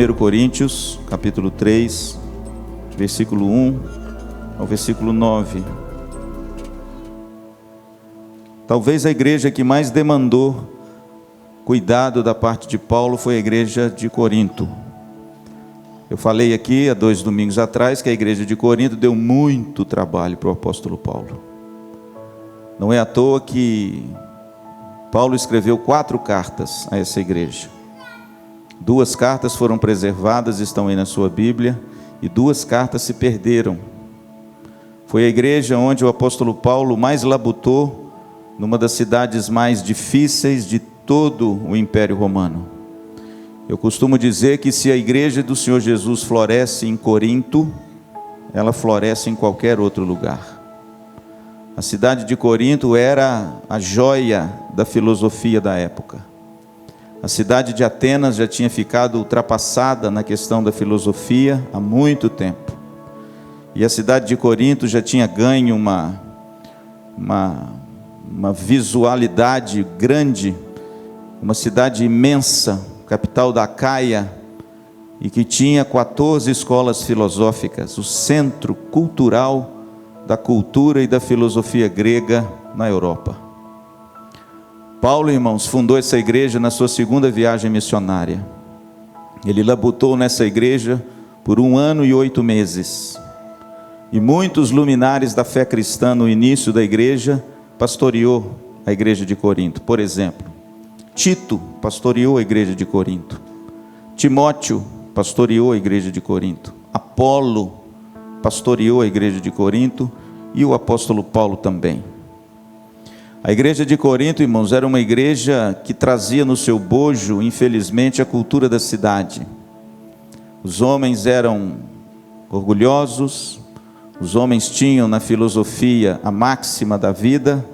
1 Coríntios, capítulo 3, versículo 1 ao versículo 9. Talvez a igreja que mais demandou cuidado da parte de Paulo foi a igreja de Corinto. Eu falei aqui há 2 domingos atrás que a igreja de Corinto deu muito trabalho para o apóstolo Paulo. Não é à toa que Paulo escreveu 4 cartas a essa igreja. 2 cartas foram preservadas, estão aí na sua Bíblia, e 2 cartas se perderam. Foi a igreja onde o apóstolo Paulo mais labutou, numa das cidades mais difíceis de todo o Império Romano. Eu costumo dizer que se a igreja do Senhor Jesus floresce em Corinto, ela floresce em qualquer outro lugar. A cidade de Corinto era a joia da filosofia da época. A cidade de Atenas já tinha ficado ultrapassada na questão da filosofia há muito tempo. E a cidade de Corinto já tinha ganho uma visualidade grande, uma cidade imensa, capital da Acaia, e que tinha 14 escolas filosóficas, o centro cultural da cultura e da filosofia grega na Europa. Paulo, irmãos, fundou essa igreja na sua 2ª viagem missionária. Ele labutou nessa igreja por 1 ano e 8 meses. E muitos luminares da fé cristã no início da igreja pastoreou a igreja de Corinto. Por exemplo, Tito pastoreou a igreja de Corinto. Timóteo pastoreou a igreja de Corinto. Apolo pastoreou a igreja de Corinto e o apóstolo Paulo também. A igreja de Corinto, irmãos, era uma igreja que trazia no seu bojo, infelizmente, a cultura da cidade. Os homens eram orgulhosos, os homens tinham na filosofia a máxima da vida,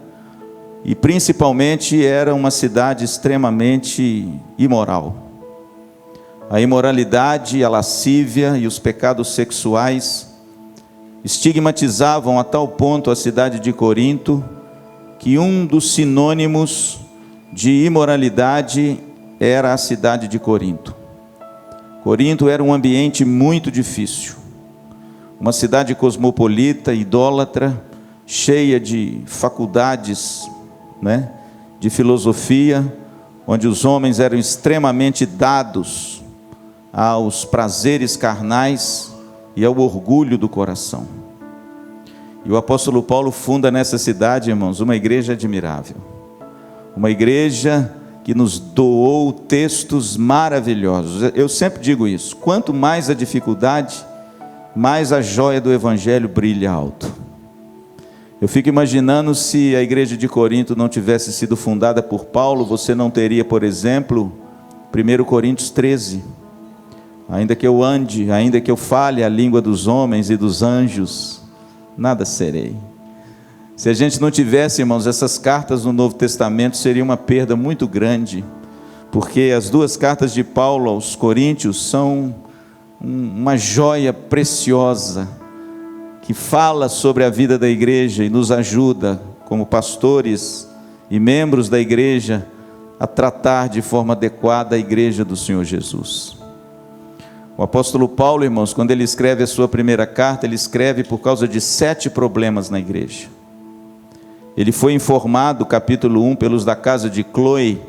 e principalmente era uma cidade extremamente imoral. A imoralidade, a lascívia e os pecados sexuais estigmatizavam a tal ponto a cidade de Corinto, que um dos sinônimos de imoralidade era a cidade de Corinto. Corinto era um ambiente muito difícil, uma cidade cosmopolita, idólatra, cheia de faculdades, de filosofia, onde os homens eram extremamente dados aos prazeres carnais e ao orgulho do coração. E o apóstolo Paulo funda nessa cidade, irmãos, uma igreja admirável. Uma igreja que nos doou textos maravilhosos. Eu sempre digo isso: quanto mais a dificuldade, mais a joia do evangelho brilha alto. Eu fico imaginando se a igreja de Corinto não tivesse sido fundada por Paulo, você não teria, por exemplo, 1 Coríntios 13. Ainda que eu ande, ainda que eu fale a língua dos homens e dos anjos, nada serei. Se a gente não tivesse, irmãos, essas cartas no Novo Testamento, seria uma perda muito grande, porque as 2 cartas de Paulo aos Coríntios são uma joia preciosa, que fala sobre a vida da igreja e nos ajuda, como pastores e membros da igreja, a tratar de forma adequada a igreja do Senhor Jesus. O apóstolo Paulo, irmãos, quando ele escreve a sua primeira carta, ele escreve por causa de 7 problemas na igreja. Ele foi informado, capítulo 1, pelos da casa de Cloe,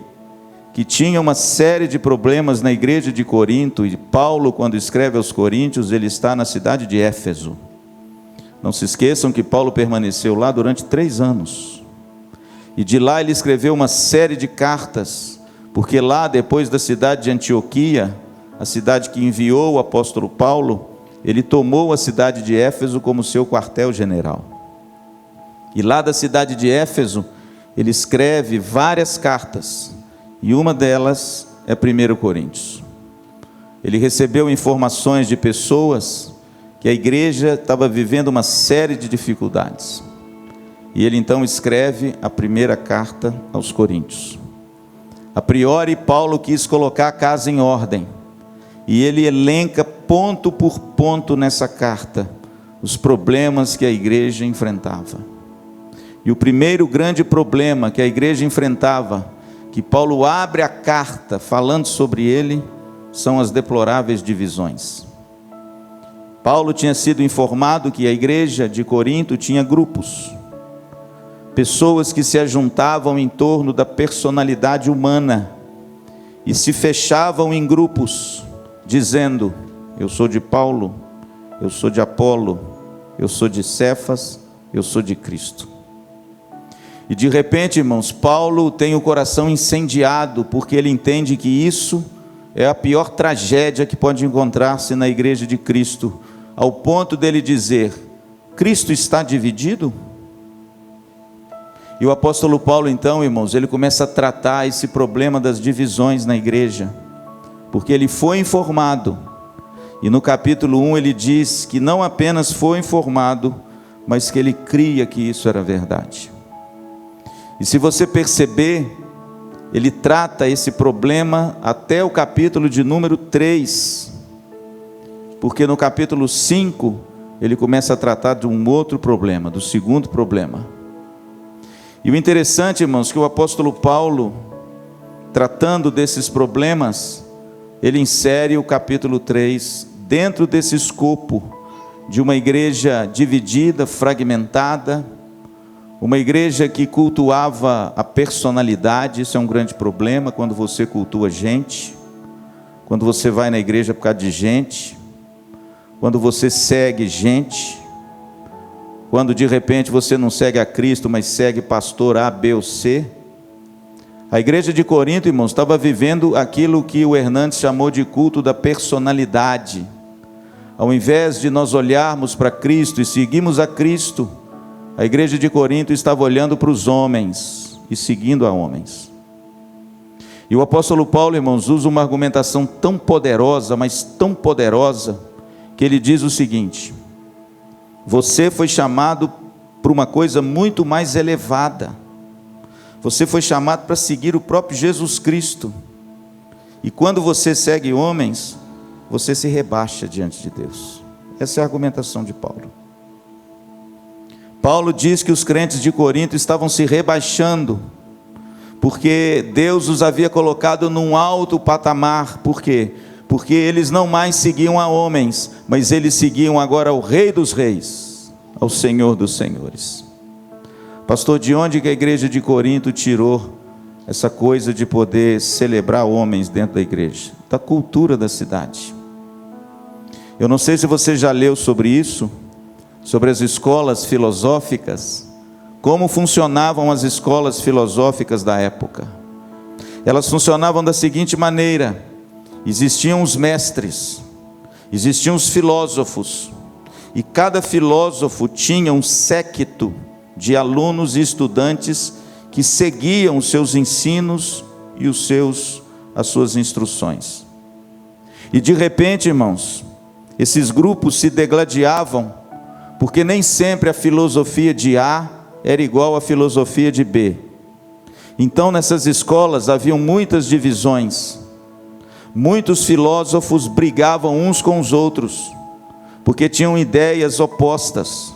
que tinha uma série de problemas na igreja de Corinto, e Paulo, quando escreve aos Coríntios, ele está na cidade de Éfeso. Não se esqueçam que Paulo permaneceu lá durante 3 anos, e de lá ele escreveu uma série de cartas, porque lá, depois da cidade de Antioquia, a cidade que enviou o apóstolo Paulo, ele tomou a cidade de Éfeso como seu quartel-general. E lá da cidade de Éfeso, ele escreve várias cartas, e uma delas é 1 Coríntios. Ele recebeu informações de pessoas que a igreja estava vivendo uma série de dificuldades. E ele então escreve a primeira carta aos Coríntios. A priori, Paulo quis colocar a casa em ordem, e ele elenca ponto por ponto nessa carta os problemas que a igreja enfrentava. E o primeiro grande problema que a igreja enfrentava, que Paulo abre a carta falando sobre ele, são as deploráveis divisões. Paulo tinha sido informado que a igreja de Corinto tinha grupos, pessoas que se ajuntavam em torno da personalidade humana e se fechavam em grupos, dizendo: eu sou de Paulo, eu sou de Apolo, eu sou de Cefas, eu sou de Cristo. E de repente, irmãos, Paulo tem o coração incendiado, porque ele entende que isso é a pior tragédia que pode encontrar-se na igreja de Cristo, ao ponto dele dizer: Cristo está dividido? E o apóstolo Paulo, então, irmãos, ele começa a tratar esse problema das divisões na igreja, porque ele foi informado, e no capítulo 1 ele diz que não apenas foi informado, mas que ele cria que isso era verdade. E se você perceber, ele trata esse problema até o capítulo de número 3, porque no capítulo 5 ele começa a tratar de um outro problema, do segundo problema. E o interessante, irmãos, que o apóstolo Paulo, tratando desses problemas, ele insere o capítulo 3 dentro desse escopo de uma igreja dividida, fragmentada, uma igreja que cultuava a personalidade. Isso é um grande problema quando você cultua gente, quando você vai na igreja por causa de gente, quando você segue gente, quando de repente você não segue a Cristo, mas segue pastor A, B ou C. A igreja de Corinto, irmãos, estava vivendo aquilo que o Hernandes chamou de culto da personalidade. Ao invés de nós olharmos para Cristo e seguirmos a Cristo, a igreja de Corinto estava olhando para os homens e seguindo a homens. E o apóstolo Paulo, irmãos, usa uma argumentação tão poderosa, mas tão poderosa, que ele diz o seguinte: você foi chamado para uma coisa muito mais elevada. Você foi chamado para seguir o próprio Jesus Cristo. E quando você segue homens, você se rebaixa diante de Deus. Essa é a argumentação de Paulo. Paulo diz que os crentes de Corinto estavam se rebaixando, porque Deus os havia colocado num alto patamar. Por quê? Porque eles não mais seguiam a homens, mas eles seguiam agora ao Rei dos Reis, ao Senhor dos Senhores. Pastor, de onde que a igreja de Corinto tirou essa coisa de poder celebrar homens dentro da igreja? Da cultura da cidade. Eu não sei se você já leu sobre isso, sobre as escolas filosóficas, como funcionavam as escolas filosóficas da época. Elas funcionavam da seguinte maneira: existiam os mestres, existiam os filósofos, e cada filósofo tinha um séquito de alunos e estudantes que seguiam os seus ensinos e as suas instruções. E de repente, irmãos, esses grupos se degladiavam, porque nem sempre a filosofia de A era igual à filosofia de B. Então nessas escolas haviam muitas divisões. Muitos filósofos brigavam uns com os outros, porque tinham ideias opostas.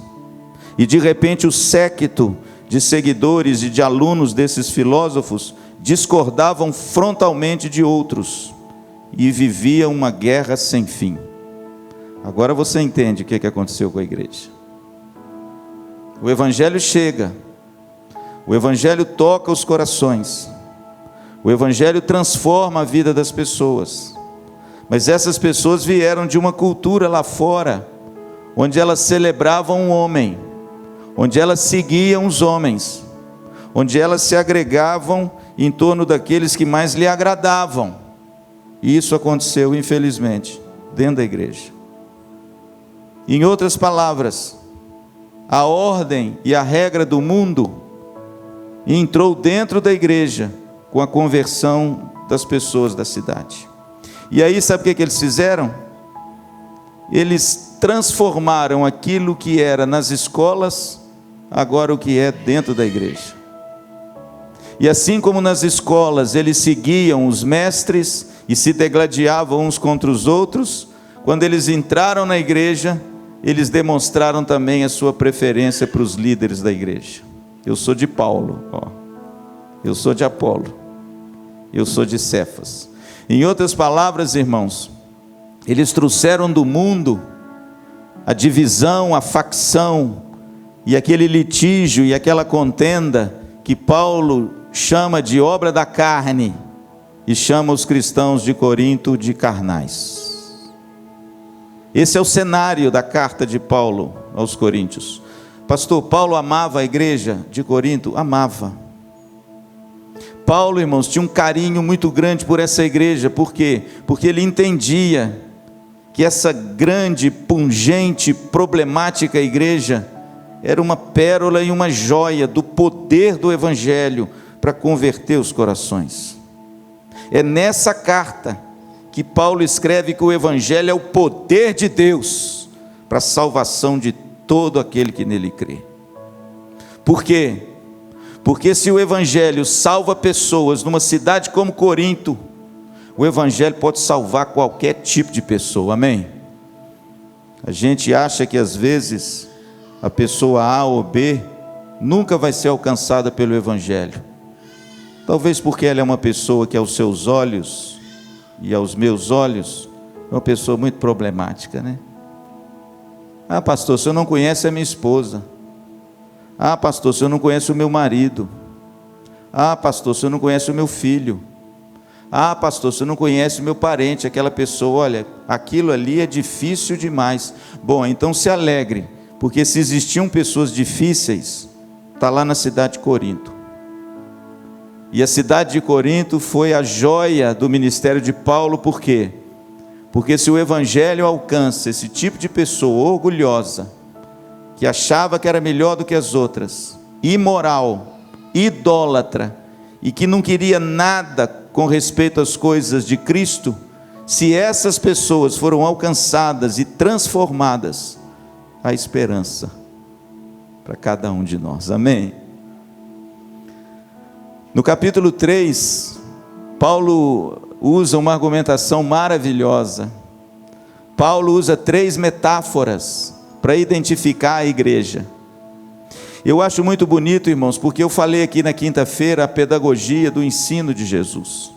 E de repente o séquito de seguidores e de alunos desses filósofos discordavam frontalmente de outros, e vivia uma guerra sem fim. Agora você entende o que aconteceu com a igreja. O evangelho chega, o evangelho toca os corações, o evangelho transforma a vida das pessoas, mas essas pessoas vieram de uma cultura lá fora, onde elas celebravam o homem, onde elas seguiam os homens, onde elas se agregavam em torno daqueles que mais lhe agradavam. E isso aconteceu, infelizmente, dentro da igreja. Em outras palavras, a ordem e a regra do mundo entrou dentro da igreja com a conversão das pessoas da cidade. E aí, sabe o que eles fizeram? Eles transformaram aquilo que era nas escolas, agora o que é dentro da igreja. E assim como nas escolas eles seguiam os mestres e se degladiavam uns contra os outros, quando eles entraram na igreja, eles demonstraram também a sua preferência para os líderes da igreja. Eu sou de Paulo, eu sou de Apolo, eu sou de Cefas. Em outras palavras, irmãos, eles trouxeram do mundo a divisão, a facção e aquele litígio e aquela contenda que Paulo chama de obra da carne e chama os cristãos de Corinto de carnais. Esse é o cenário da carta de Paulo aos Coríntios. Pastor, Paulo amava a igreja de Corinto? Amava. Paulo, irmãos, tinha um carinho muito grande por essa igreja. Por quê? Porque ele entendia que essa grande, pungente, problemática igreja era uma pérola e uma joia do poder do Evangelho para converter os corações. É nessa carta que Paulo escreve que o Evangelho é o poder de Deus para a salvação de todo aquele que nele crê. Por quê? Porque se o Evangelho salva pessoas numa cidade como Corinto, o Evangelho pode salvar qualquer tipo de pessoa, amém? A gente acha que às vezes a pessoa A ou B nunca vai ser alcançada pelo Evangelho. Talvez porque ela é uma pessoa que aos seus olhos e aos meus olhos é uma pessoa muito problemática, né? Ah, pastor, o senhor não conhece a minha esposa. Ah, pastor, o senhor não conhece o meu marido. Ah, pastor, o senhor não conhece o meu filho. Ah, pastor, você não conhece o meu parente, aquela pessoa, olha, aquilo ali é difícil demais. Bom, então se alegre, porque se existiam pessoas difíceis, está lá na cidade de Corinto. E a cidade de Corinto foi a joia do ministério de Paulo, por quê? Porque se o Evangelho alcança esse tipo de pessoa orgulhosa, que achava que era melhor do que as outras, imoral, idólatra, e que não queria nada com respeito às coisas de Cristo, se essas pessoas foram alcançadas e transformadas, há esperança para cada um de nós, amém? No capítulo 3, Paulo usa uma argumentação maravilhosa. Paulo usa 3 metáforas para identificar a igreja. Eu acho muito bonito, irmãos, porque eu falei aqui na quinta-feira a pedagogia do ensino de Jesus.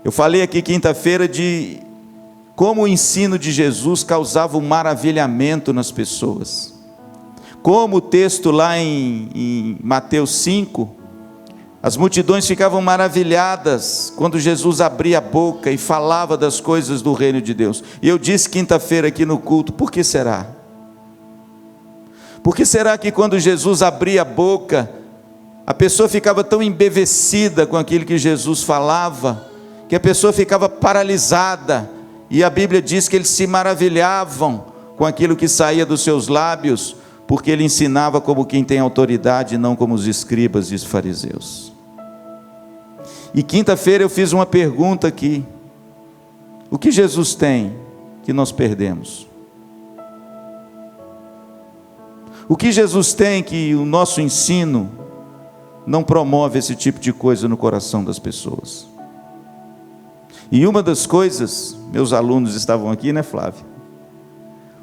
Eu falei aqui quinta-feira de como o ensino de Jesus causava um maravilhamento nas pessoas. Como o texto lá em Mateus 5, as multidões ficavam maravilhadas quando Jesus abria a boca e falava das coisas do reino de Deus. E eu disse quinta-feira aqui no culto, por que será? Por que será que quando Jesus abria a boca, a pessoa ficava tão embevecida com aquilo que Jesus falava, que a pessoa ficava paralisada, e a Bíblia diz que eles se maravilhavam com aquilo que saía dos seus lábios, porque ele ensinava como quem tem autoridade, não como os escribas e os fariseus. E quinta-feira eu fiz uma pergunta aqui: o que Jesus tem que nós perdemos? O que Jesus tem que o nosso ensino não promove esse tipo de coisa no coração das pessoas? E uma das coisas, meus alunos estavam aqui, né, Flávio?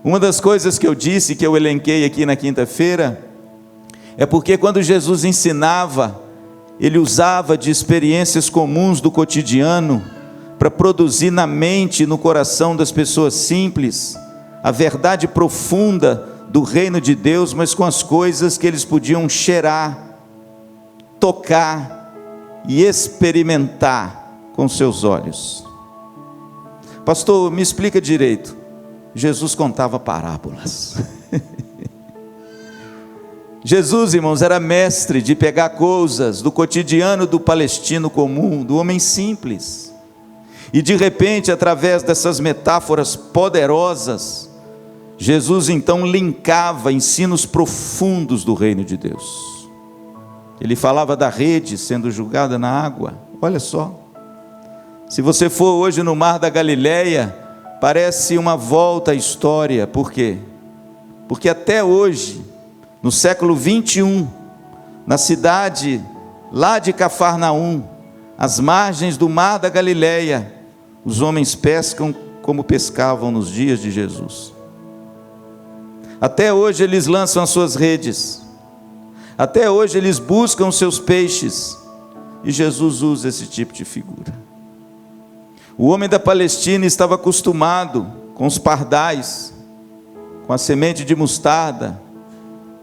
Uma das coisas que eu disse, que eu elenquei aqui na quinta-feira, é porque quando Jesus ensinava, ele usava de experiências comuns do cotidiano para produzir na mente e no coração das pessoas simples a verdade profunda do reino de Deus, mas com as coisas que eles podiam cheirar, tocar e experimentar com seus olhos. Pastor, me explica direito. Jesus contava parábolas. Jesus, irmãos, era mestre de pegar coisas do cotidiano do palestino comum, do homem simples, e de repente, através dessas metáforas poderosas, Jesus então linkava ensinos profundos do reino de Deus. Ele falava da rede sendo jogada na água. Olha só, se você for hoje no Mar da Galileia, parece uma volta à história. Por quê? Porque até hoje, no século 21, na cidade lá de Cafarnaum, às margens do Mar da Galileia, os homens pescam como pescavam nos dias de Jesus. Até hoje eles lançam as suas redes, até hoje eles buscam os seus peixes, e Jesus usa esse tipo de figura. O homem da Palestina estava acostumado com os pardais, com a semente de mostarda,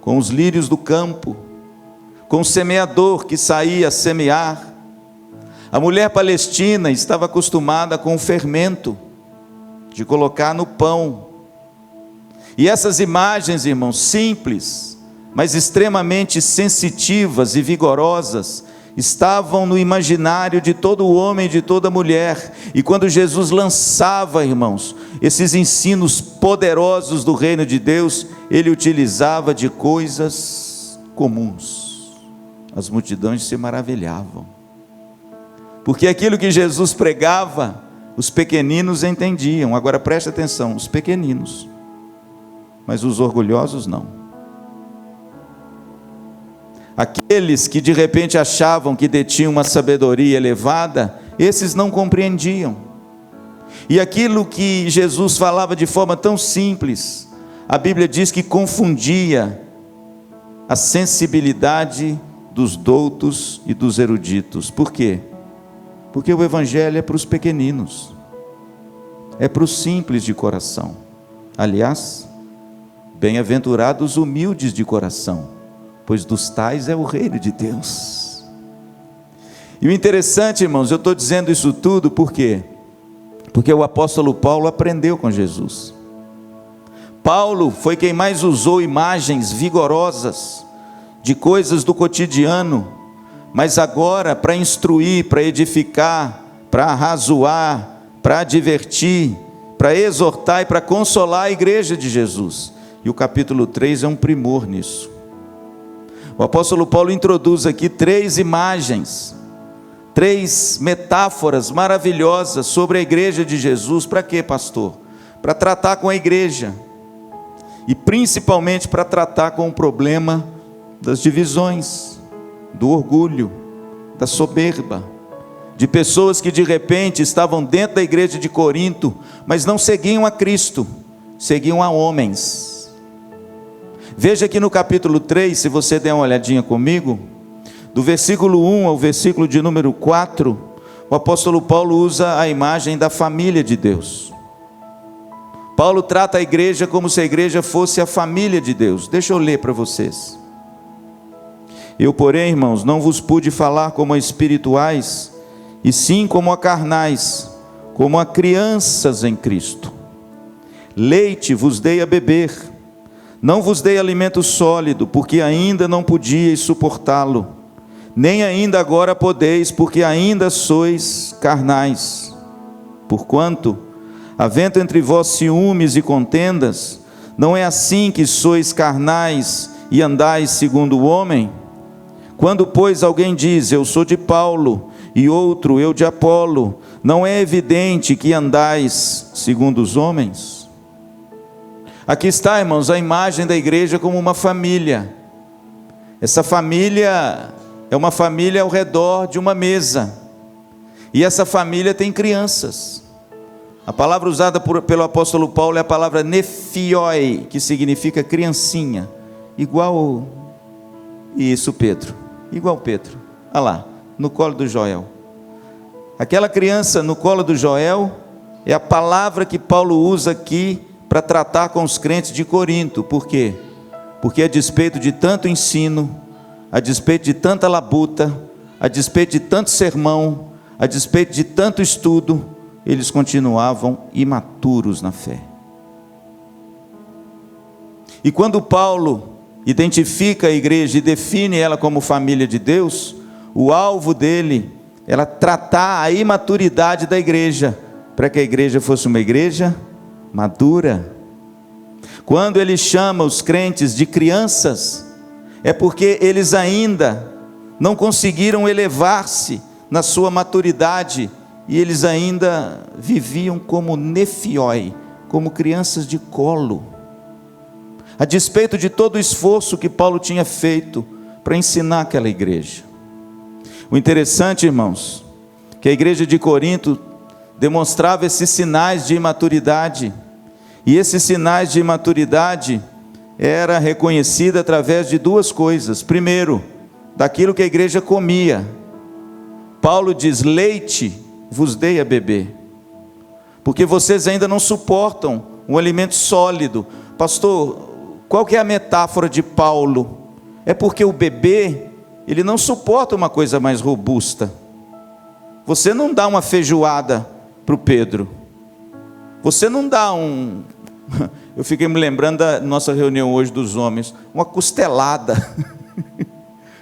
com os lírios do campo, com o semeador que saía a semear. A mulher palestina estava acostumada com o fermento de colocar no pão. E essas imagens, irmãos, simples, mas extremamente sensitivas e vigorosas, estavam no imaginário de todo homem e de toda mulher. E quando Jesus lançava, irmãos, esses ensinos poderosos do reino de Deus, ele utilizava de coisas comuns. As multidões se maravilhavam, porque aquilo que Jesus pregava, os pequeninos entendiam. Agora preste atenção, os pequeninos, mas os orgulhosos não. Aqueles que de repente achavam que detinham uma sabedoria elevada, esses não compreendiam. E aquilo que Jesus falava de forma tão simples, a Bíblia diz que confundia a sensibilidade dos doutos e dos eruditos. Por quê? Porque o Evangelho é para os pequeninos, é para os simples de coração. Aliás, bem-aventurados os humildes de coração, pois dos tais é o reino de Deus. E o interessante, irmãos, eu estou dizendo isso tudo por quê? Porque o apóstolo Paulo aprendeu com Jesus. Paulo foi quem mais usou imagens vigorosas de coisas do cotidiano, mas agora para instruir, para edificar, para arrazoar, para advertir, para exortar e para consolar a igreja de Jesus. E o capítulo 3 é um primor nisso. O apóstolo Paulo introduz aqui 3 imagens, 3 metáforas maravilhosas sobre a igreja de Jesus. Para quê, pastor? Para tratar com a igreja, e principalmente para tratar com o problema das divisões, do orgulho, da soberba, de pessoas que de repente estavam dentro da igreja de Corinto, mas não seguiam a Cristo, seguiam a homens. Veja aqui no capítulo 3, se você der uma olhadinha comigo, do versículo 1 ao versículo de número 4, o apóstolo Paulo usa a imagem da família de Deus. Paulo trata a igreja como se a igreja fosse a família de Deus. Deixa eu ler para vocês. Eu, porém, irmãos, não vos pude falar como a espirituais, e sim como a carnais, como a crianças em Cristo. Leite vos dei a beber, não vos dei alimento sólido, porque ainda não podíeis suportá-lo, nem ainda agora podeis, porque ainda sois carnais. Porquanto, havendo entre vós ciúmes e contendas, não é assim que sois carnais e andais segundo o homem? Quando, pois, alguém diz, eu sou de Paulo, e outro, eu de Apolo, não é evidente que andais segundo os homens? Aqui está, irmãos, a imagem da igreja como uma família. Essa família é uma família ao redor de uma mesa, e essa família tem crianças. A palavra usada pelo apóstolo Paulo é a palavra nephioi, que significa criancinha, igual isso, Pedro, igual Pedro, olha lá, no colo do Joel. Aquela criança no colo do Joel é a palavra que Paulo usa aqui para tratar com os crentes de Corinto. Por quê? Porque a despeito de tanto ensino, a despeito de tanta labuta, a despeito de tanto sermão, a despeito de tanto estudo, eles continuavam imaturos na fé. E quando Paulo identifica a igreja e define ela como família de Deus, o alvo dele era tratar a imaturidade da igreja, para que a igreja fosse uma igreja madura. Quando ele chama os crentes de crianças, é porque eles ainda não conseguiram elevar-se na sua maturidade, e eles ainda viviam como nephioi, como crianças de colo, a despeito de todo o esforço que Paulo tinha feito para ensinar aquela igreja. O interessante, irmãos, que a igreja de Corinto demonstrava esses sinais de imaturidade, e esses sinais de imaturidade era reconhecida através de 2 coisas. Primeiro, daquilo que a igreja comia. Paulo diz, leite vos dei a beber. porque vocês ainda não suportam um alimento sólido. Pastor, qual que é a metáfora de Paulo? É porque o bebê, ele não suporta uma coisa mais robusta. Você não dá uma feijoada para o Pedro. Você não dá um... Eu fiquei me lembrando da nossa reunião hoje dos homens. Uma costelada.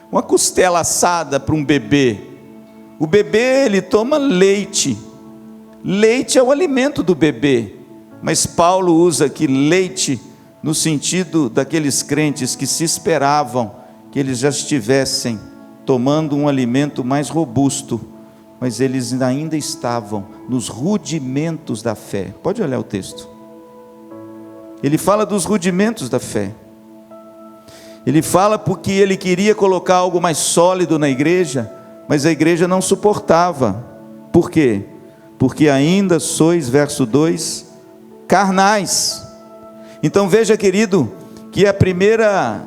Uma costela assada para um bebê. O bebê, ele toma leite. Leite é o alimento do bebê. Mas Paulo usa aqui leite no sentido daqueles crentes que se esperavam que eles já estivessem tomando um alimento mais robusto, mas eles ainda estavam nos rudimentos da fé. Pode olhar o texto. Ele fala dos rudimentos da fé. Ele fala porque ele queria colocar algo mais sólido na igreja, mas a igreja não suportava. Por quê? Porque ainda sois, verso 2, carnais. Então veja, querido, que a primeira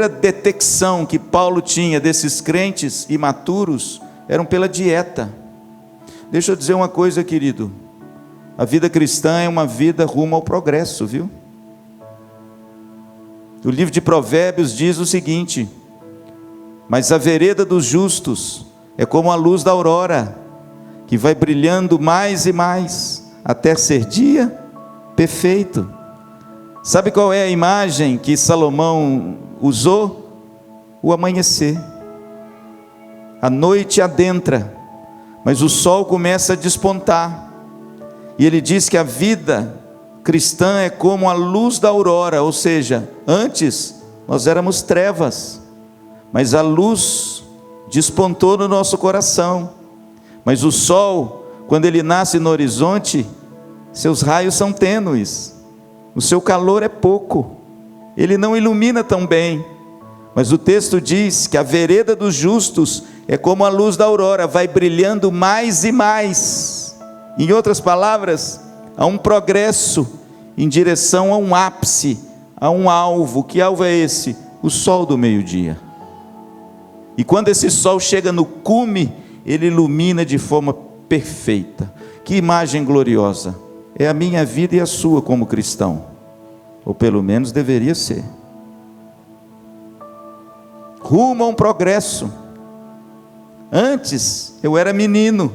detecção que Paulo tinha desses crentes imaturos eram pela dieta. Deixa eu dizer uma coisa, querido, a vida cristã é uma vida rumo ao progresso, viu? O livro de Provérbios diz o seguinte: mas a vereda dos justos é como a luz da aurora, que vai brilhando mais e mais, até ser dia perfeito. Sabe qual é a imagem que Salomão usou? O amanhecer. A noite adentra, mas o sol começa a despontar. E ele diz que a vida cristã é como a luz da aurora, ou seja, antes nós éramos trevas, mas a luz despontou no nosso coração. Mas o sol, quando ele nasce no horizonte, seus raios são tênues, o seu calor é pouco, ele não ilumina tão bem. Mas o texto diz que a vereda dos justos é como a luz da aurora, vai brilhando mais e mais. Em outras palavras, há um progresso em direção a um ápice, a um alvo. Que alvo é esse? O sol do meio-dia. E quando esse sol chega no cume, ele ilumina de forma perfeita. Que imagem gloriosa! É a minha vida e a sua como cristão, ou pelo menos deveria ser. Rumo a um progresso. Antes eu era menino.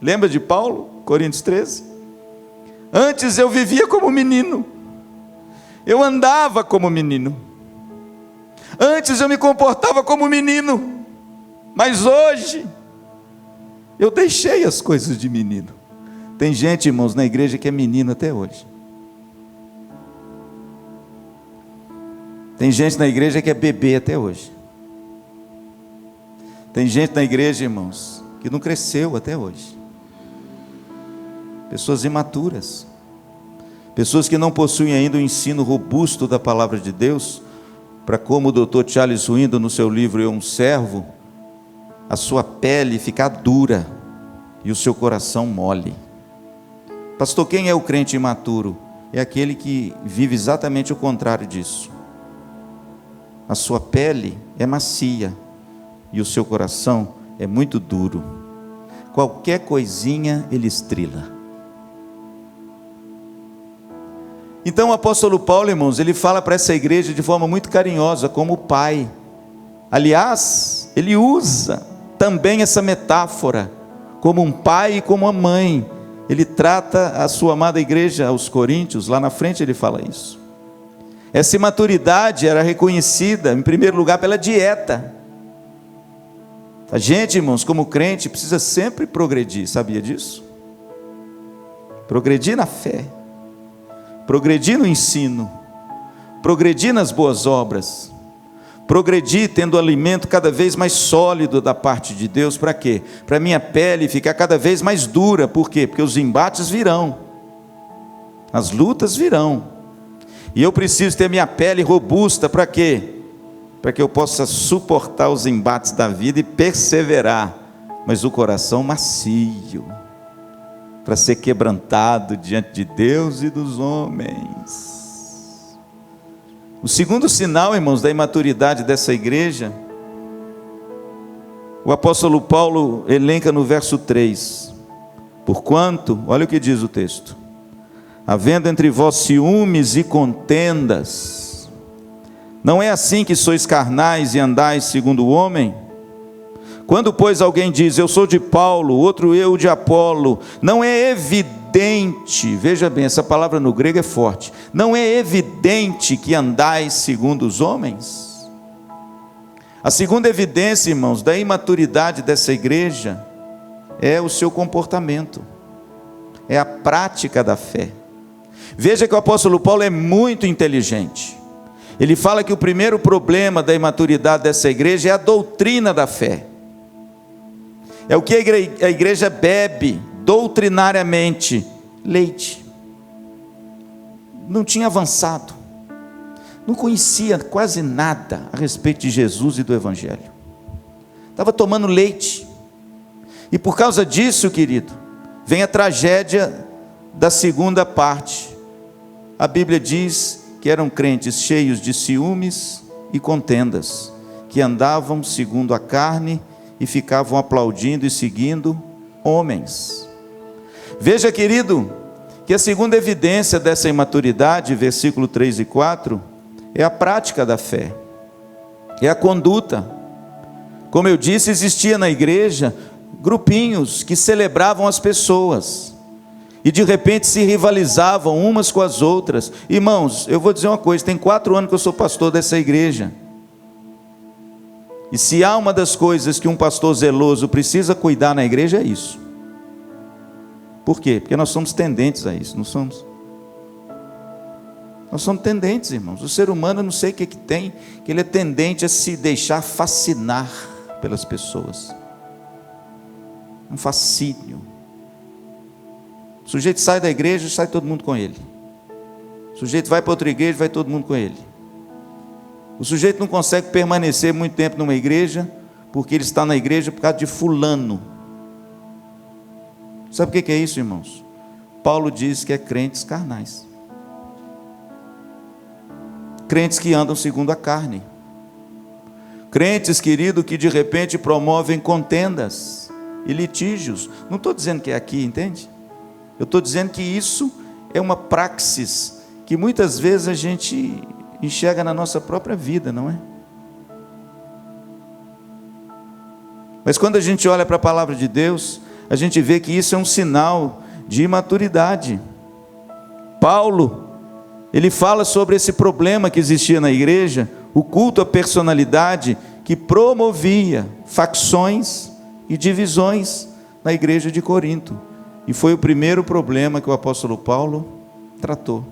Lembra de Paulo? Coríntios 13. Antes eu vivia como menino. Eu andava como menino. Antes eu me comportava como menino. Mas hoje eu deixei as coisas de menino. Tem gente, irmãos, na igreja que é menino até hoje. Tem gente na igreja que é bebê até hoje. Tem gente na igreja, irmãos, que não cresceu até hoje. Pessoas imaturas. Pessoas que não possuem ainda o ensino robusto da palavra de Deus, para como o Dr. Charles Swindoll, no seu livro Eu, um Servo, a sua pele ficar dura e o seu coração mole. Pastor, quem é o crente imaturo? É aquele que vive exatamente o contrário disso. A sua pele é macia e o seu coração é muito duro. Qualquer coisinha ele estrila. Então o apóstolo Paulo, irmãos, ele fala para essa igreja de forma muito carinhosa, como pai. Aliás, ele usa também essa metáfora, como um pai e como uma mãe. Ele trata a sua amada igreja, aos Coríntios, lá na frente ele fala isso. Essa imaturidade era reconhecida, em primeiro lugar, pela dieta. A gente, irmãos, como crente, precisa sempre progredir, sabia disso? Progredir na fé, progredir no ensino, progredir nas boas obras, progredir tendo alimento cada vez mais sólido da parte de Deus. Para quê? Para minha pele ficar cada vez mais dura. Por quê? Porque os embates virão, as lutas virão, e eu preciso ter minha pele robusta. Para quê? Para que eu possa suportar os embates da vida e perseverar, mas o coração macio, para ser quebrantado diante de Deus e dos homens. O segundo sinal, irmãos, da imaturidade dessa igreja, o apóstolo Paulo elenca no verso 3: Porquanto, olha o que diz o texto: havendo entre vós ciúmes e contendas, não é assim que sois carnais e andais segundo o homem? Quando, pois, alguém diz, eu sou de Paulo, outro eu de Apolo, não é evidente, veja bem, essa palavra no grego é forte, não é evidente que andais segundo os homens? A segunda evidência, irmãos, da imaturidade dessa igreja é o seu comportamento, é a prática da fé. Veja que o apóstolo Paulo é muito inteligente. Ele fala que o primeiro problema da imaturidade dessa igreja é a doutrina da fé. É o que a igreja bebe doutrinariamente: leite. Não tinha avançado, não conhecia quase nada a respeito de Jesus e do Evangelho, estava tomando leite. E por causa disso, querido, vem a tragédia da segunda parte. A Bíblia diz que eram crentes cheios de ciúmes e contendas, que andavam segundo a carne e ficavam aplaudindo e seguindo homens. Veja, querido, que a segunda evidência dessa imaturidade, versículo 3 e 4, é a prática da fé, é a conduta. Como eu disse, existia na igreja grupinhos que celebravam as pessoas, e de repente se rivalizavam umas com as outras. Irmãos, eu vou dizer uma coisa, tem 4 anos que eu sou pastor dessa igreja, e se há uma das coisas que um pastor zeloso precisa cuidar na igreja, é isso. Por quê? Porque nós somos tendentes a isso, não somos? Nós somos tendentes, irmãos. O ser humano, eu não sei o que tem, que ele é tendente a se deixar fascinar pelas pessoas. Um fascínio. O sujeito sai da igreja, sai todo mundo com ele. O sujeito vai para outra igreja, vai todo mundo com ele. O sujeito não consegue permanecer muito tempo numa igreja, porque ele está na igreja por causa de fulano. Sabe o que é isso, irmãos? Paulo diz que é crentes carnais. Crentes que andam segundo a carne. Crentes, querido, que de repente promovem contendas e litígios. Não estou dizendo que é aqui, entende? Eu estou dizendo que isso é uma praxis que muitas vezes a gente enxerga na nossa própria vida, não é? Mas quando a gente olha para a palavra de Deus, a gente vê que isso é um sinal de imaturidade. Paulo, ele fala sobre esse problema que existia na igreja, o culto à personalidade que promovia facções e divisões na igreja de Corinto. E foi o primeiro problema que o apóstolo Paulo tratou.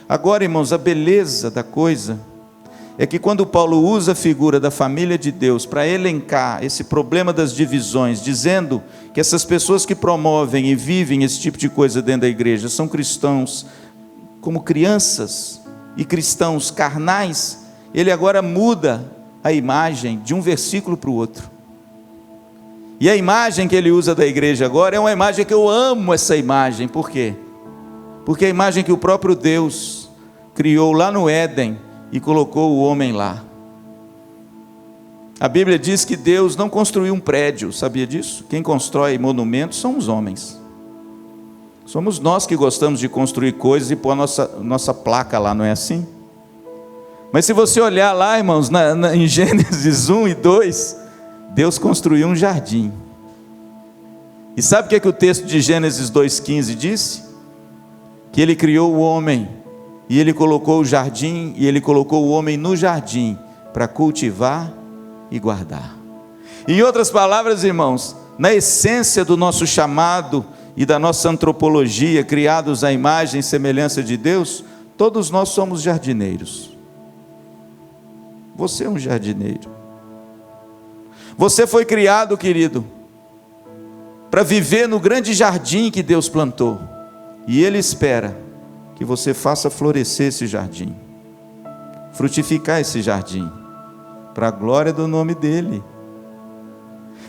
Agora, irmãos, a beleza da coisa é que quando Paulo usa a figura da família de Deus para elencar esse problema das divisões, dizendo que essas pessoas que promovem e vivem esse tipo de coisa dentro da igreja são cristãos como crianças e cristãos carnais, ele agora muda a imagem de um versículo para o outro. E a imagem que ele usa da igreja agora é uma imagem que eu amo essa imagem. Por quê? Porque é a imagem que o próprio Deus criou lá no Éden e colocou o homem lá. A Bíblia diz que Deus não construiu um prédio, sabia disso? Quem constrói monumentos são os homens. Somos nós que gostamos de construir coisas e pôr a nossa placa lá, não é assim? Mas se você olhar lá, irmãos, em Gênesis 1 e 2, Deus construiu um jardim. E sabe o que o texto de Gênesis 2,15 disse? Que ele criou o homem, e ele colocou o jardim, e ele colocou o homem no jardim, para cultivar e guardar. Em outras palavras, irmãos, na essência do nosso chamado e da nossa antropologia, criados à imagem e semelhança de Deus, todos nós somos jardineiros. Você é um jardineiro. Você foi criado, querido, para viver no grande jardim que Deus plantou. E Ele espera que você faça florescer esse jardim, frutificar esse jardim, para a glória do nome dEle.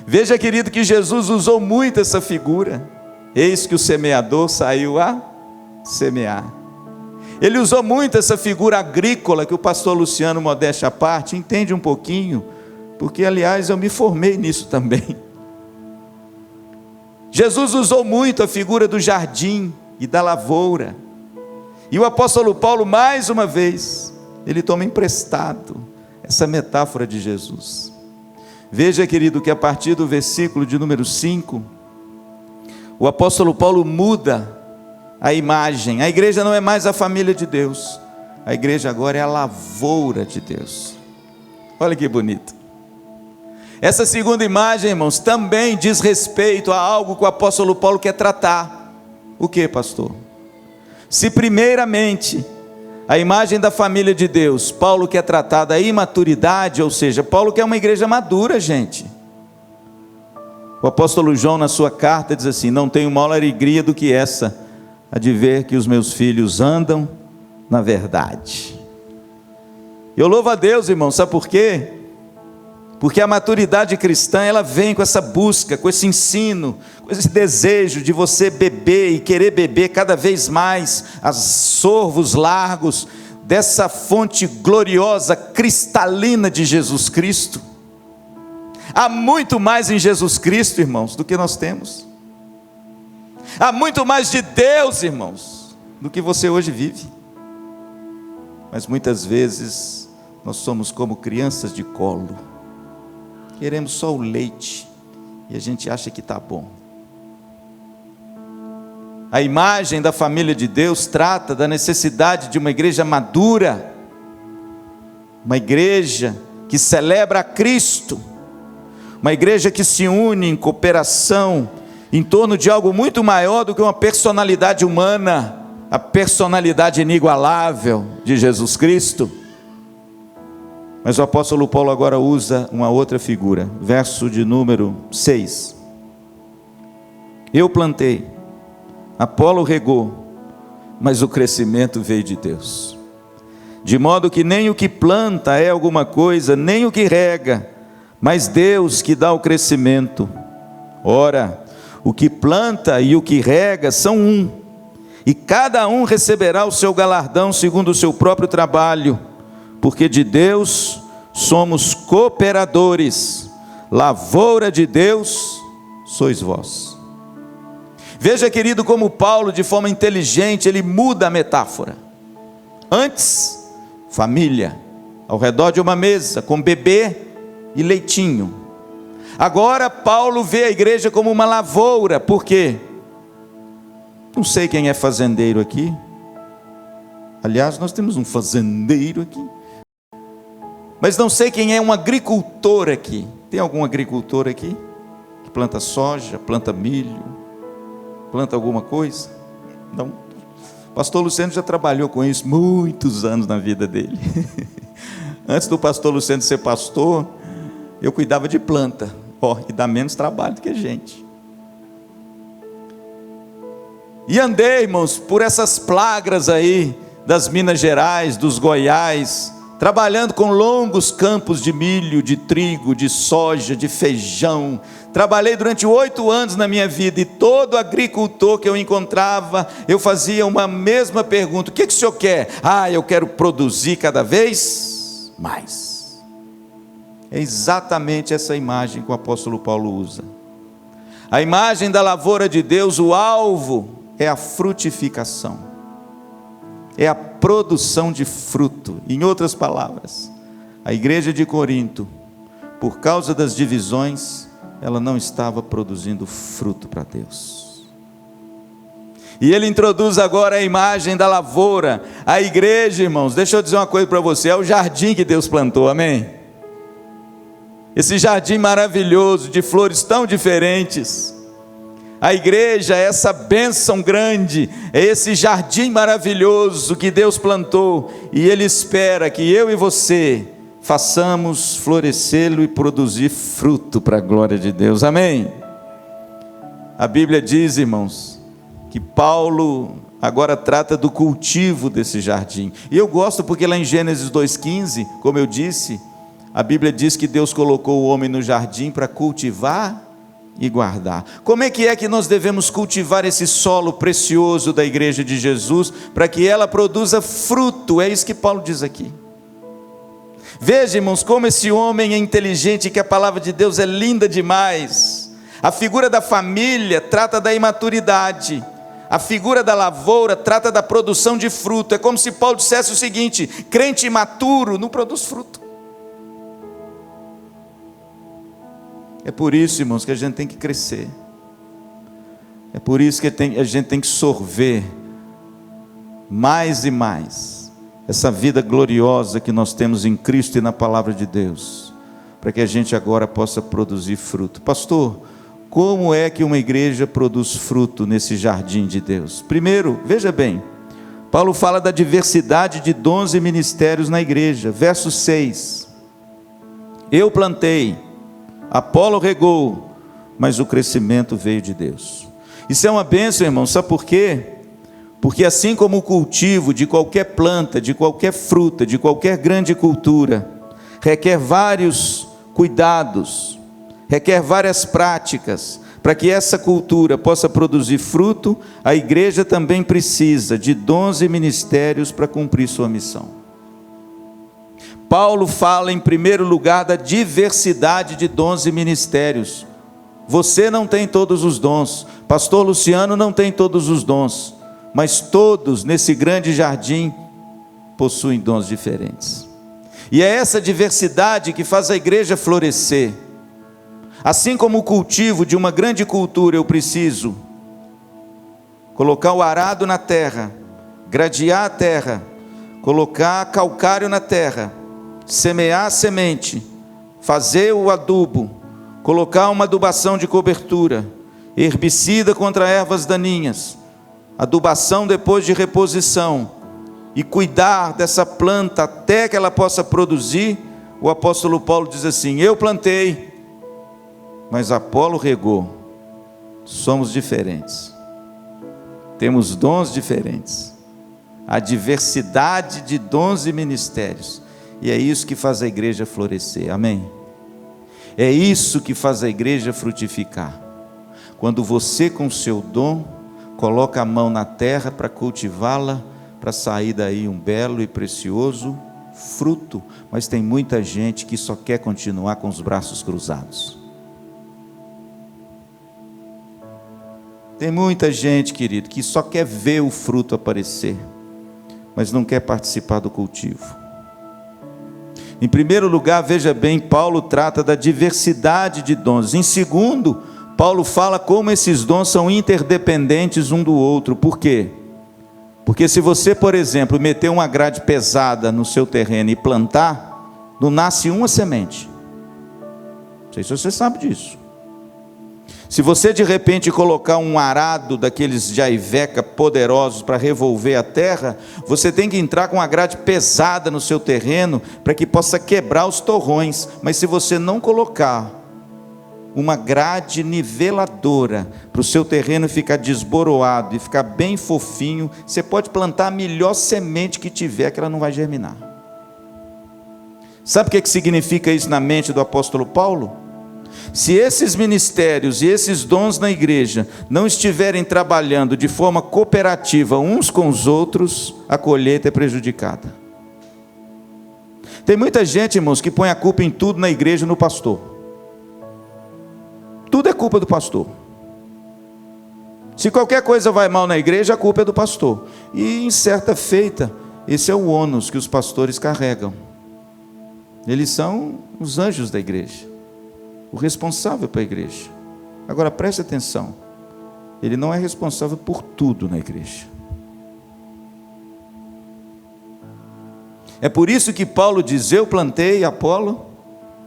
Veja, querido, que Jesus usou muito essa figura. Eis que o semeador saiu a semear. Ele usou muito essa figura agrícola que o pastor Luciano, modéstia à parte, entende um pouquinho, porque aliás eu me formei nisso também. Jesus usou muito a figura do jardim e da lavoura. E o apóstolo Paulo, mais uma vez, ele toma emprestado essa metáfora de Jesus. Veja, querido, que a partir do versículo de número 5, o apóstolo Paulo muda a imagem. A igreja não é mais a família de Deus, a igreja agora é a lavoura de Deus. Olha que bonito. Essa segunda imagem, irmãos, também diz respeito a algo que o apóstolo Paulo quer tratar. O que, pastor? Se primeiramente a imagem da família de Deus, Paulo quer tratar da imaturidade, ou seja, Paulo quer uma igreja madura, gente. O apóstolo João, na sua carta, diz assim: não tenho maior alegria do que essa, a de ver que os meus filhos andam na verdade. Eu louvo a Deus, irmão, sabe por quê? Porque a maturidade cristã, ela vem com essa busca, com esse ensino, com esse desejo de você beber e querer beber cada vez mais as sorvos largos dessa fonte gloriosa, cristalina de Jesus Cristo. Há muito mais em Jesus Cristo, irmãos, do que nós temos. Há muito mais de Deus, irmãos, do que você hoje vive. Mas muitas vezes nós somos como crianças de colo. Queremos só o leite e a gente acha que está bom. A imagem da família de Deus trata da necessidade de uma igreja madura, uma igreja que celebra a Cristo, uma igreja que se une em cooperação em torno de algo muito maior do que uma personalidade humana, a personalidade inigualável de Jesus Cristo. Mas o apóstolo Paulo agora usa uma outra figura, verso de número 6. Eu plantei, Apolo regou, mas o crescimento veio de Deus. De modo que nem o que planta é alguma coisa, nem o que rega, mas Deus que dá o crescimento. Ora, o que planta e o que rega são um, e cada um receberá o seu galardão segundo o seu próprio trabalho, porque de Deus somos cooperadores, lavoura de Deus sois vós. Veja, querido, como Paulo, de forma inteligente, ele muda a metáfora. Antes, família, ao redor de uma mesa, com bebê e leitinho. Agora Paulo vê a igreja como uma lavoura. Por quê? Não sei quem é fazendeiro aqui. Aliás, nós temos um fazendeiro aqui. Mas não sei quem é um agricultor aqui. Tem algum agricultor aqui? Que planta soja, planta milho, planta alguma coisa? Não. O pastor Luciano já trabalhou com isso muitos anos na vida dele. Antes do pastor Luciano ser pastor, eu cuidava de planta. E dá menos trabalho do que a gente. E andei, irmãos, por essas plagras aí, das Minas Gerais, dos Goiás, trabalhando com longos campos de milho, de trigo, de soja, de feijão. Trabalhei durante 8 anos na minha vida, e todo agricultor que eu encontrava, eu fazia uma mesma pergunta: o que o senhor quer? Eu quero produzir cada vez mais. É exatamente essa imagem que o apóstolo Paulo usa. A imagem da lavoura de Deus, o alvo é a frutificação, é a produção de fruto. Em outras palavras, a igreja de Corinto, por causa das divisões, ela não estava produzindo fruto para Deus. E ele introduz agora a imagem da lavoura. A igreja, irmãos, deixa eu dizer uma coisa para você, é o jardim que Deus plantou, amém? Esse jardim maravilhoso, de flores tão diferentes. A igreja é essa bênção grande, é esse jardim maravilhoso que Deus plantou, e Ele espera que eu e você façamos florescê-lo e produzir fruto para a glória de Deus, amém? A Bíblia diz, irmãos, que Paulo agora trata do cultivo desse jardim, e eu gosto porque lá em Gênesis 2,15, como eu disse, a Bíblia diz que Deus colocou o homem no jardim para cultivar e guardar. Como é que nós devemos cultivar esse solo precioso da igreja de Jesus, para que ela produza fruto? É isso que Paulo diz aqui. Veja, irmãos, como esse homem é inteligente, que a palavra de Deus é linda demais. A figura da família trata da imaturidade. A figura da lavoura trata da produção de fruto. É como se Paulo dissesse o seguinte: crente imaturo não produz fruto. É por isso, irmãos, que a gente tem que crescer. É por isso que a gente tem que sorver mais e mais essa vida gloriosa que nós temos em Cristo e na palavra de Deus, para que a gente agora possa produzir fruto. Pastor, como é que uma igreja produz fruto nesse jardim de Deus? Primeiro, veja bem, Paulo fala da diversidade de dons e ministérios na igreja. Verso 6: eu plantei, Apolo regou, mas o crescimento veio de Deus. Isso é uma bênção, irmão, sabe por quê? Porque assim como o cultivo de qualquer planta, de qualquer fruta, de qualquer grande cultura, requer vários cuidados, requer várias práticas, para que essa cultura possa produzir fruto, a igreja também precisa de dons e ministérios para cumprir sua missão. Paulo fala em primeiro lugar da diversidade de dons e ministérios. Você não tem todos os dons, pastor Luciano não tem todos os dons, mas todos nesse grande jardim possuem dons diferentes. E é essa diversidade que faz a igreja florescer. Assim como o cultivo de uma grande cultura, eu preciso colocar o arado na terra, gradear a terra, colocar calcário na terra, semear a semente, fazer o adubo, colocar uma adubação de cobertura, herbicida contra ervas daninhas, adubação depois de reposição, e cuidar dessa planta até que ela possa produzir. O apóstolo Paulo diz assim: eu plantei, mas Apolo regou. Somos diferentes, temos dons diferentes, a diversidade de dons e ministérios, e é isso que faz a igreja florescer, amém? É isso que faz a igreja frutificar, quando você com o seu dom, coloca a mão na terra para cultivá-la, para sair daí um belo e precioso fruto. Mas tem muita gente que só quer continuar com os braços cruzados. Tem muita gente, querido, que só quer ver o fruto aparecer, mas não quer participar do cultivo. Em primeiro lugar, veja bem, Paulo trata da diversidade de dons. Em segundo, Paulo fala como esses dons são interdependentes um do outro. Por quê? Porque se você, por exemplo, meter uma grade pesada no seu terreno e plantar, não nasce uma semente. Não sei se você sabe disso. Se você de repente colocar um arado daqueles de aiveca poderosos para revolver a terra, você tem que entrar com uma grade pesada no seu terreno para que possa quebrar os torrões. Mas se você não colocar uma grade niveladora para o seu terreno ficar desboroado e ficar bem fofinho, você pode plantar a melhor semente que tiver, que ela não vai germinar. Sabe o que significa isso na mente do apóstolo Paulo? Se esses ministérios e esses dons na igreja não estiverem trabalhando de forma cooperativa uns com os outros, a colheita é prejudicada. Tem muita gente, irmãos, que põe a culpa em tudo na igreja no pastor. Tudo é culpa do pastor. Se qualquer coisa vai mal na igreja, a culpa é do pastor. E em certa feita, esse é o ônus que os pastores carregam. Eles são os anjos da igreja, o responsável para a igreja. Agora preste atenção, ele não é responsável por tudo na igreja. É por isso que Paulo diz: eu plantei, Apolo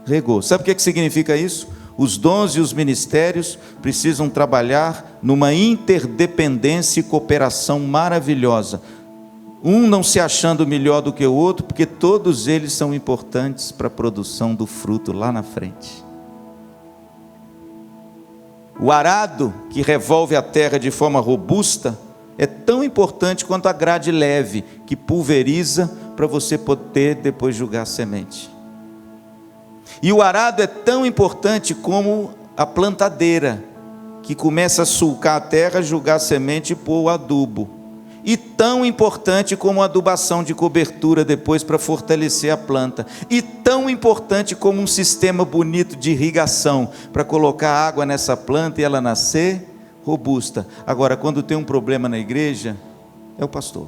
regou. Sabe o que significa isso? Os dons e os ministérios precisam trabalhar numa interdependência e cooperação maravilhosa, um não se achando melhor do que o outro, porque todos eles são importantes para a produção do fruto lá na frente. O arado que revolve a terra de forma robusta é tão importante quanto a grade leve que pulveriza para você poder depois julgar a semente. E o arado é tão importante como a plantadeira, que começa a sulcar a terra, julgar a semente e pôr o adubo. e tão importante como a adubação de cobertura depois para fortalecer a planta, e tão importante como um sistema bonito de irrigação para colocar água nessa planta e ela nascer robusta. Agora, quando tem um problema na igreja, é o pastor.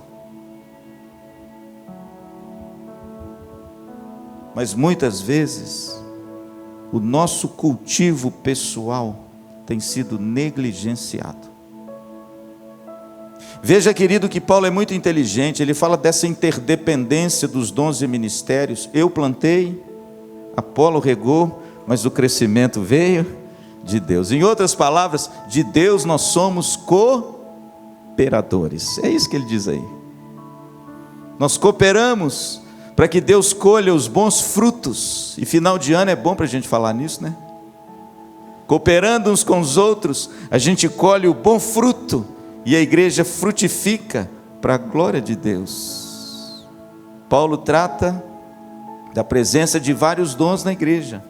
Mas muitas vezes o nosso cultivo pessoal tem sido negligenciado. Veja, querido, que Paulo é muito inteligente. Ele fala dessa interdependência dos dons e ministérios. Eu plantei, Apolo regou, mas o crescimento veio de Deus. Em outras palavras, de Deus nós somos cooperadores. É isso que ele diz aí. Nós cooperamos para que Deus colha os bons frutos. E final de ano é bom para a gente falar nisso, né? Cooperando uns com os outros, a gente colhe o bom fruto. E a igreja frutifica para a glória de Deus. Paulo trata da presença de vários dons na igreja.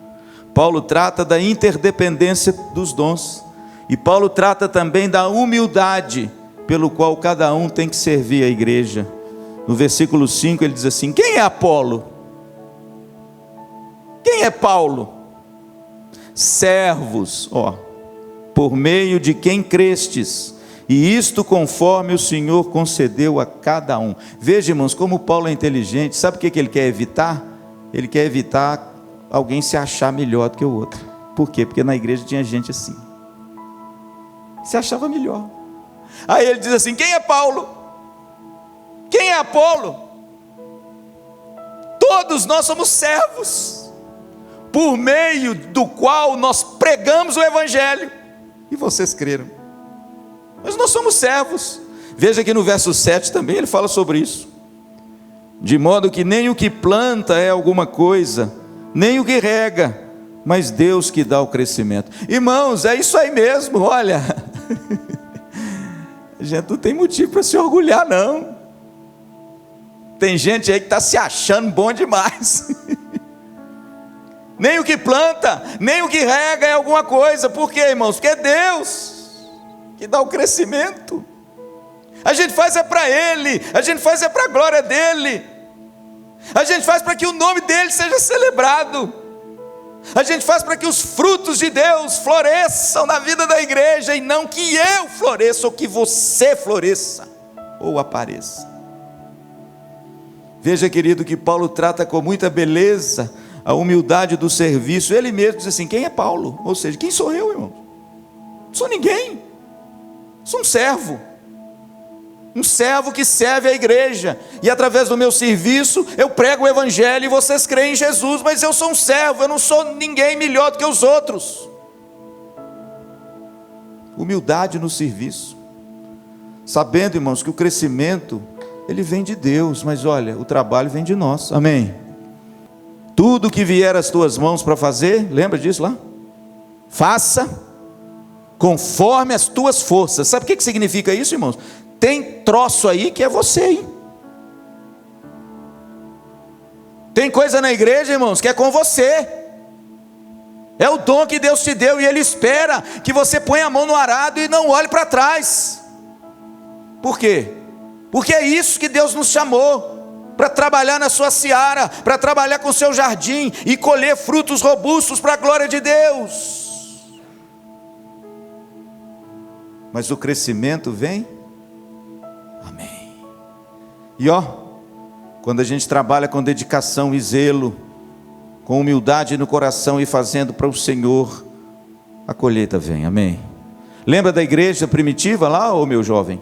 Paulo trata da interdependência dos dons. E Paulo trata também da humildade, pelo qual cada um tem que servir a igreja. No versículo 5 ele diz assim: quem é Apolo? Quem é Paulo? Servos, por meio de quem crestes, e isto conforme o Senhor concedeu a cada um. Veja, irmãos, como Paulo é inteligente. Sabe o que ele quer evitar? Ele quer evitar alguém se achar melhor do que o outro. Por quê? Porque na igreja tinha gente assim, se achava melhor. Aí ele diz assim: quem é Paulo? Quem é Apolo? Todos nós somos servos, por meio do qual nós pregamos o evangelho, e vocês creram. Mas nós somos servos. Veja que no verso 7 também ele fala sobre isso. De modo que nem o que planta é alguma coisa, nem o que rega, mas Deus que dá o crescimento. Irmãos, é isso aí mesmo, olha. A gente não tem motivo para se orgulhar, não. Tem gente aí que está se achando bom demais. Nem o que planta, nem o que rega é alguma coisa. Por quê, irmãos? Porque é Deus que dá o crescimento. A gente faz é para Ele, a gente faz é para a glória dEle, a gente faz para que o nome dEle seja celebrado, a gente faz para que os frutos de Deus floresçam na vida da igreja, e não que eu floresça, ou que você floresça, ou apareça. Veja, querido, que Paulo trata com muita beleza a humildade do serviço. Ele mesmo diz assim: quem é Paulo? Ou seja, quem sou eu, irmão? Não sou ninguém. Sou um servo que serve a igreja, e através do meu serviço eu prego o evangelho e vocês creem em Jesus, mas eu sou um servo, eu não sou ninguém melhor do que os outros. Humildade no serviço, sabendo, irmãos, que o crescimento ele vem de Deus, mas olha, o trabalho vem de nós, amém? Tudo que vier às tuas mãos para fazer, lembra disso lá? Faça conforme as tuas forças. Sabe o que significa isso, irmãos? Tem troço aí que é você, hein? Tem coisa na igreja, irmãos, que é com você. É o dom que Deus te deu, e Ele espera que você ponha a mão no arado e não olhe para trás. Por quê? Porque é isso que Deus nos chamou, para trabalhar na sua seara, para trabalhar com o seu jardim e colher frutos robustos para a glória de Deus. Mas o crescimento vem, amém. E quando a gente trabalha com dedicação e zelo, com humildade no coração e fazendo para o Senhor, a colheita vem, amém. Lembra da igreja primitiva lá, meu jovem?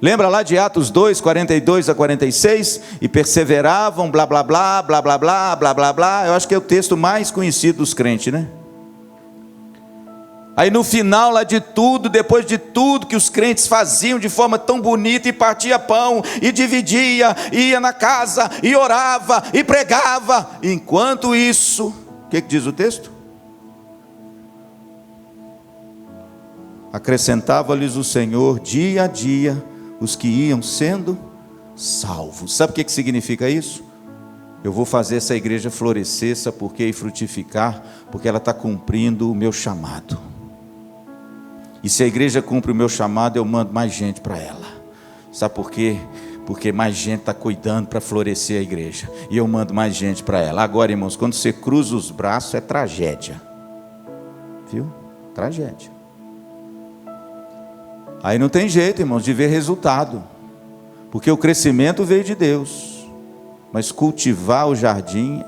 Lembra lá de Atos 2, 42 a 46? E perseveravam, blá blá blá, blá blá blá, blá blá blá. Eu acho que é o texto mais conhecido dos crentes, né? Aí no final lá de tudo, depois de tudo que os crentes faziam de forma tão bonita, e partia pão, e dividia, e ia na casa, e orava, e pregava. Enquanto isso, o que diz o texto? Acrescentava-lhes o Senhor dia a dia os que iam sendo salvos. Sabe o que significa isso? Eu vou fazer essa igreja florescer, sabe por quê? E frutificar, porque ela está cumprindo o meu chamado. E se a igreja cumpre o meu chamado, eu mando mais gente para ela. Sabe por quê? Porque mais gente está cuidando para florescer a igreja. E eu mando mais gente para ela. Agora, irmãos, quando você cruza os braços, é tragédia. Viu? Tragédia. Aí não tem jeito, irmãos, de ver resultado. Porque o crescimento veio de Deus. Mas cultivar o jardim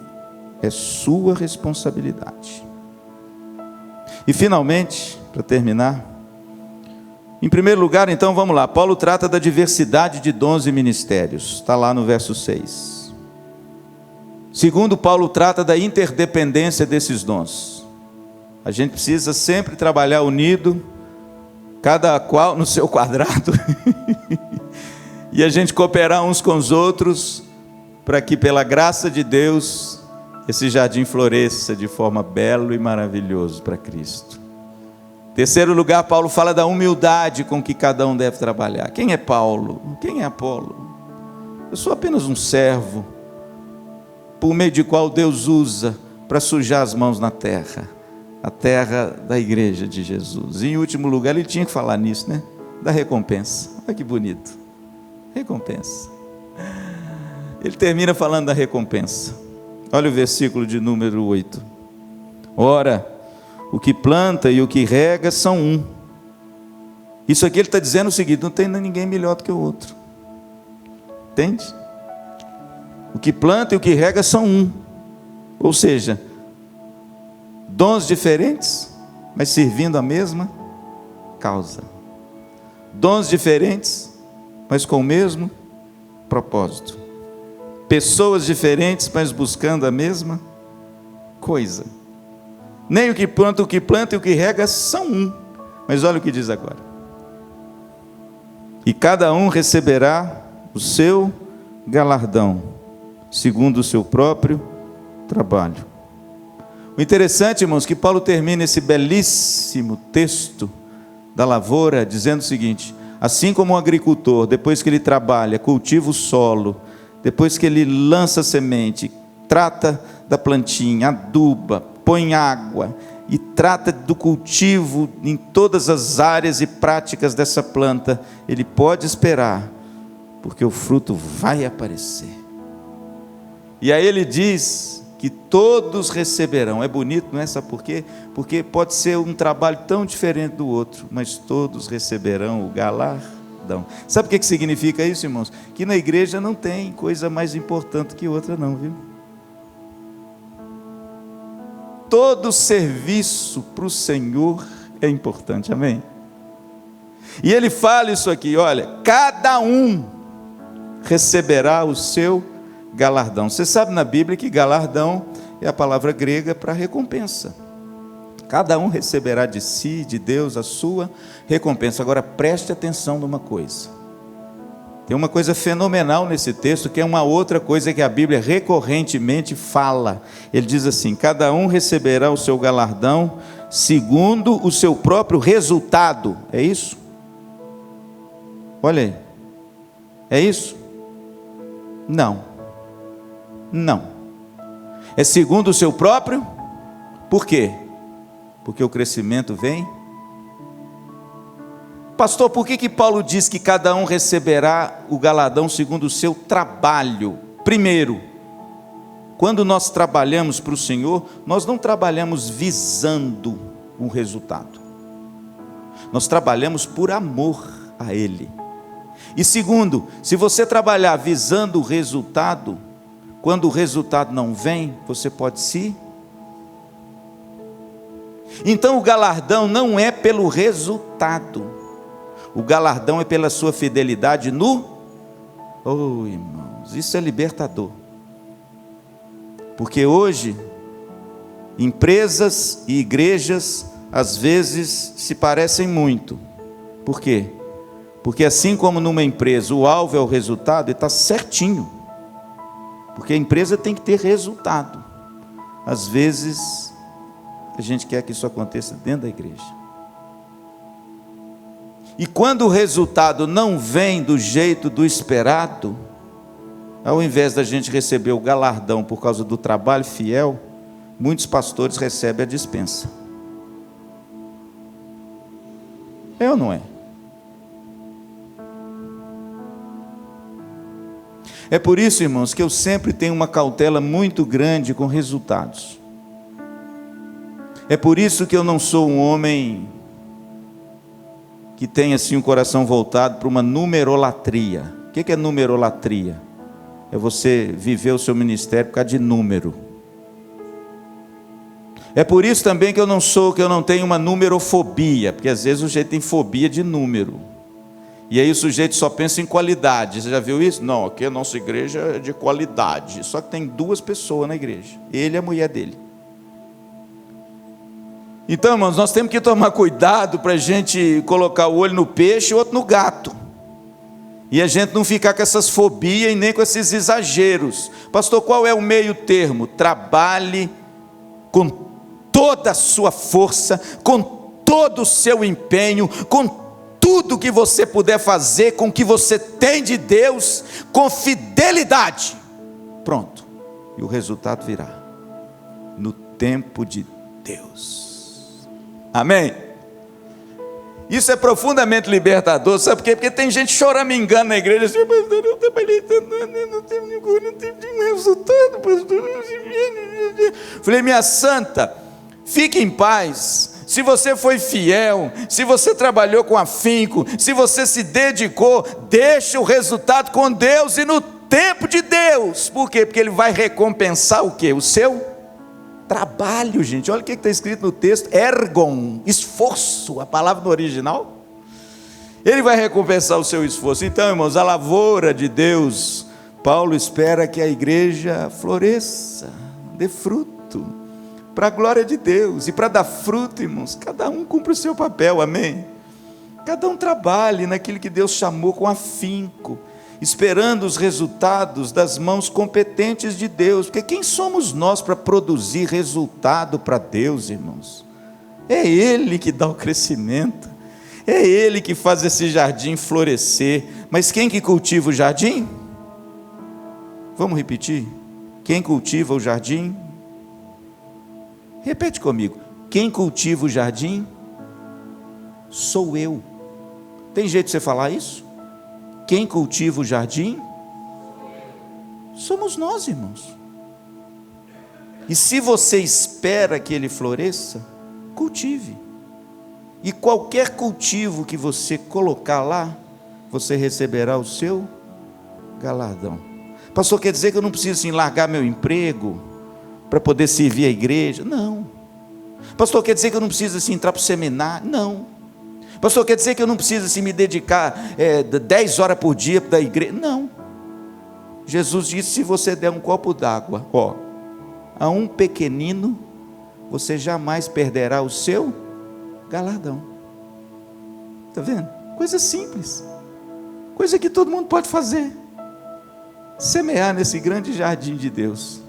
é sua responsabilidade. E finalmente, para terminar, em primeiro lugar, então, vamos lá. Paulo trata da diversidade de dons e ministérios. Está lá no verso 6. Segundo, Paulo trata da interdependência desses dons. A gente precisa sempre trabalhar unido, cada qual no seu quadrado, e a gente cooperar uns com os outros, para que pela graça de Deus, esse jardim floresça de forma bela e maravilhosa para Cristo. Terceiro lugar, Paulo fala da humildade com que cada um deve trabalhar. Quem é Paulo? Quem é Apolo? Eu sou apenas um servo, por meio de qual Deus usa para sujar as mãos na terra, a terra da igreja de Jesus. E em último lugar, ele tinha que falar nisso, né? Da recompensa. Olha que bonito. Recompensa. Ele termina falando da recompensa. Olha o versículo de número 8. Ora, o que planta e o que rega são um. Isso aqui ele está dizendo o seguinte: não tem ninguém melhor do que o outro. Entende? O que planta e o que rega são um. Ou seja, dons diferentes, mas servindo a mesma causa. Dons diferentes, mas com o mesmo propósito. Pessoas diferentes, mas buscando a mesma coisa. Nem o que planta e o que rega são um. Mas olha o que diz agora. E cada um receberá o seu galardão, segundo o seu próprio trabalho. O interessante, irmãos, que Paulo termina esse belíssimo texto da lavoura dizendo o seguinte: assim como um agricultor, depois que ele trabalha, cultiva o solo, depois que ele lança a semente, trata da plantinha, aduba, põe água e trata do cultivo em todas as áreas e práticas dessa planta, ele pode esperar, porque o fruto vai aparecer. E aí ele diz que todos receberão. É bonito, não é? Sabe por quê? Porque pode ser um trabalho tão diferente do outro, mas todos receberão o galardão. Sabe o que significa isso, irmãos? Que na igreja não tem coisa mais importante que outra não, viu? Todo serviço para o Senhor é importante, amém? E ele fala isso aqui, olha, cada um receberá o seu galardão. Você sabe na Bíblia que galardão é a palavra grega para recompensa. Cada um receberá de si, de Deus, a sua recompensa. Agora preste atenção numa coisa. Tem uma coisa fenomenal nesse texto, que é uma outra coisa que a Bíblia recorrentemente fala. Ele diz assim: cada um receberá o seu galardão segundo o seu próprio resultado. É isso? Olha aí. É isso? Não. Não. É segundo o seu próprio? Por quê? Porque o crescimento vem. Pastor, por que Paulo diz que cada um receberá o galardão segundo o seu trabalho? Primeiro, quando nós trabalhamos para o Senhor, nós não trabalhamos visando um resultado. Nós trabalhamos por amor a Ele. E segundo, se você trabalhar visando o resultado, quando o resultado não vem, você pode se... Então o galardão não é pelo resultado. O galardão é pela sua fidelidade no... Oh, irmãos, isso é libertador. Porque hoje, empresas e igrejas, às vezes, se parecem muito. Por quê? Porque assim como numa empresa, o alvo é o resultado, e está certinho. Porque a empresa tem que ter resultado. Às vezes, a gente quer que isso aconteça dentro da igreja. E quando o resultado não vem do jeito do esperado, ao invés da gente receber o galardão por causa do trabalho fiel, muitos pastores recebem a dispensa. É ou não é? É por isso, irmãos, que eu sempre tenho uma cautela muito grande com resultados. É por isso que eu não sou um homem que tem assim um coração voltado para uma numerolatria. O que é numerolatria? É você viver o seu ministério por causa de número. É por isso também que eu não tenho uma numerofobia, porque às vezes o sujeito tem fobia de número. E aí o sujeito só pensa em qualidade. Você já viu isso? Não, aqui a nossa igreja é de qualidade. Só que tem 2 pessoas na igreja, ele e a mulher dele. Então, irmãos, nós temos que tomar cuidado para a gente colocar o olho no peixe e o outro no gato. E a gente não ficar com essas fobias e nem com esses exageros. Pastor, qual é o meio termo? Trabalhe com toda a sua força, com todo o seu empenho, com tudo que você puder fazer, com o que você tem de Deus, com fidelidade. Pronto. E o resultado virá no tempo de Deus. Amém? Isso é profundamente libertador, sabe por quê? Porque tem gente choramingando na igreja assim, pastor, eu trabalhei tanto, não tenho resultado, pastor. Falei, minha santa, fique em paz. Se você foi fiel, se você trabalhou com afinco, se você se dedicou, deixe o resultado com Deus e no tempo de Deus. Por quê? Porque Ele vai recompensar o quê? O seu trabalho, gente. Olha o que está escrito no texto: ergon, esforço, a palavra no original. Ele vai recompensar o seu esforço. Então, irmãos, a lavoura de Deus, Paulo espera que a igreja floresça, dê fruto, para a glória de Deus. E para dar fruto, irmãos, cada um cumpre o seu papel, amém? Cada um trabalhe naquilo que Deus chamou com afinco, esperando os resultados das mãos competentes de Deus. Porque quem somos nós para produzir resultado para Deus, irmãos? É Ele que dá o crescimento, é Ele que faz esse jardim florescer. Mas quem que cultiva o jardim? Vamos repetir? Quem cultiva o jardim? Repete comigo. Quem cultiva o jardim? Sou eu. Tem jeito de você falar isso? Quem cultiva o jardim? Somos nós, irmãos. E se você espera que ele floresça, cultive. E qualquer cultivo que você colocar lá, você receberá o seu galardão. Pastor, quer dizer que eu não preciso assim, largar meu emprego para poder servir a igreja? Não. Pastor, quer dizer que eu não preciso assim, entrar para o seminário? Não. Pastor, quer dizer que eu não preciso assim, me dedicar 10 horas por dia da igreja? Não. Jesus disse: se você der um copo d'água, a um pequenino, você jamais perderá o seu galardão. Está vendo? Coisa simples, coisa que todo mundo pode fazer. Semear nesse grande jardim de Deus,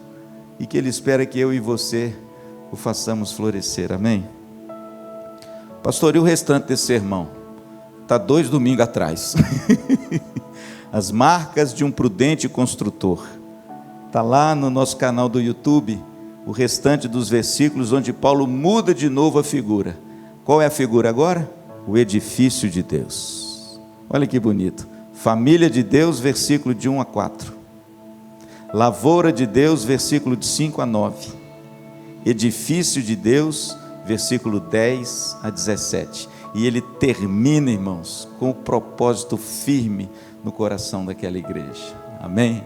e que Ele espera que eu e você o façamos florescer, amém? Pastor, e o restante desse sermão? Está 2 domingos atrás. As marcas de um prudente construtor. Está lá no nosso canal do YouTube, o restante dos versículos, onde Paulo muda de novo a figura. Qual é a figura agora? O edifício de Deus. Olha que bonito. Família de Deus, versículo de 1 a 4. Lavoura de Deus, versículo de 5 a 9. Edifício de Deus, versículo 10 a 17. E ele termina, irmãos, com o propósito firme no coração daquela igreja. Amém?